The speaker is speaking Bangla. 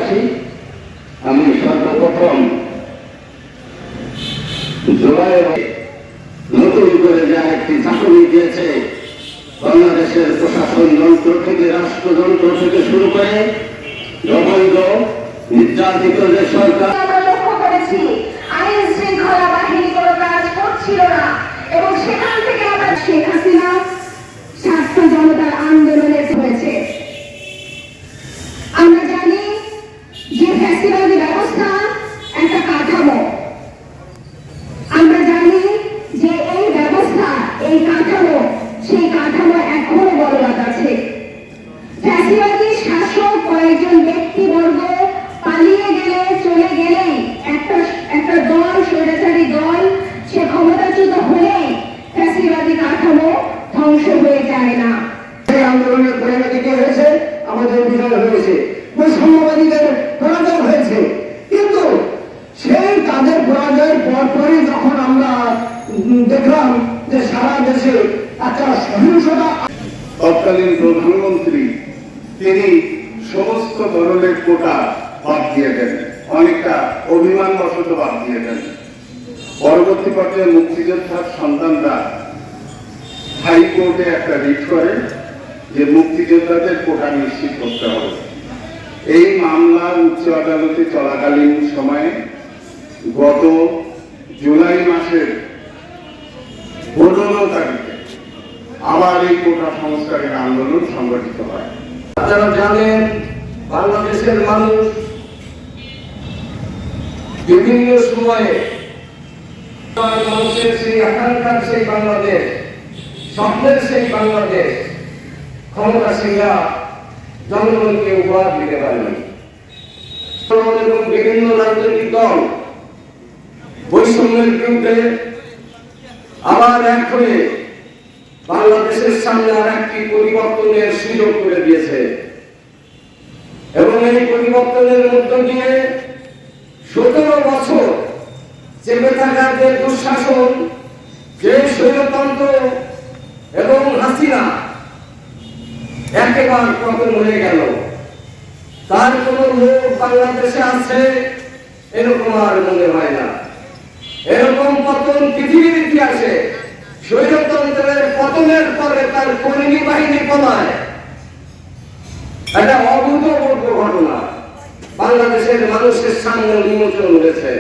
দেশবাসী, আমি সর্বপ্রথম জুলাইয়ের নতুন করে যা একটি চাকরি দিয়েছে বাংলাদেশের প্রশাসন যন্ত্র থেকে, রাষ্ট্রযন্ত্র থেকে শুরু করে অবৈধ নির্যাতিত যে সরকার, আমরা লক্ষ্য করেছি আইন শৃঙ্খলা বাহিনী কোনো কাজ করছিল না এবং সেখান থেকে আমরা শেখ হাসিনা ছাত্র জনতার আন্দোলনে হয়েছে। আমরা জানি যে ফ্যাসিবাদী ব্যবস্থা একটা কাঠামো, আমরা জানি যে এই ব্যবস্থা, এই কাঠামো, সেই কাঠামো এখনো বলবৎ আছে। ফ্যাসিবাদী শাসক কয়েকজন ব্যক্তিবর্গ পালিয়ে গেলে, চলে গেলেই একটা দল, স্বৈরাচারী দল, সে ক্ষমতাচ্যুত হলেই ফ্যাসিবাদী কাঠামো ধ্বংস হয়ে যায় না। সেই আন্দোলনের পরিণতি কি হয়েছে? আমাদের বিজয় হয়েছে, বৈষম্যবাদীদের পরাজয় হয়েছে। কিন্তু সেই তাদের পরাজয়ের পরপরই যখন আমরা দেখলাম যে সারা দেশে একটা সহিংসতা, তৎকালীন প্রধানমন্ত্রী তিনি সমস্ত ধরনের কোটা বাদ দিয়ে দেন, অনেকটা অভিমান বশত বাদ দিয়ে দেন। পরবর্তী পর্যায়ে মুক্তিযোদ্ধার সন্তানরা হাইকোর্টে একটা রিট করে যে মুক্তিযোদ্ধাদের কোটা নিশ্চিত করতে হবে। এই মামলা উচ্চ আদালতে চলাকালীন সময়ে গত জুলাই মাসের 15 তারিখে আবার এই কোটা সংস্কারের আন্দোলন সংগঠিত হয়। আপনারা জানেন বাংলাদেশের মানুষ বিভিন্ন সময়ে মানুষের সেই আকাঙ্ক্ষার সেই বাংলাদেশ, স্বপ্নের সেই বাংলাদেশ ক্ষমতাসীনরা জনগণকে উপহার দিতে পারেনি এবং বিভিন্ন রাজনৈতিক দল বৈষম্যের বিরুদ্ধে আবার এক হয়ে বাংলাদেশের সামনে আর একটি পরিবর্তনের সুযোগ করে দিয়েছে এবং এই পরিবর্তনের মধ্য দিয়ে 17 বছর চেপে থাকা যে দুঃশাসন, যে স্বৈরতন্ত্র এবং হাসিনা একেবারে পতন হয়ে গেল। তার কোন লোক বাংলাদেশে আছে এরকম আর মনে হয় না। এরকম পতন পৃথিবীর ইতিহাসে স্বৈরতন্ত্রের পতনের পরে তার কর্মী বাহিনী কমায়, একটা অভূতপূর্ব ঘটনা বাংলাদেশের মানুষের সামনে উন্মোচন হয়েছে।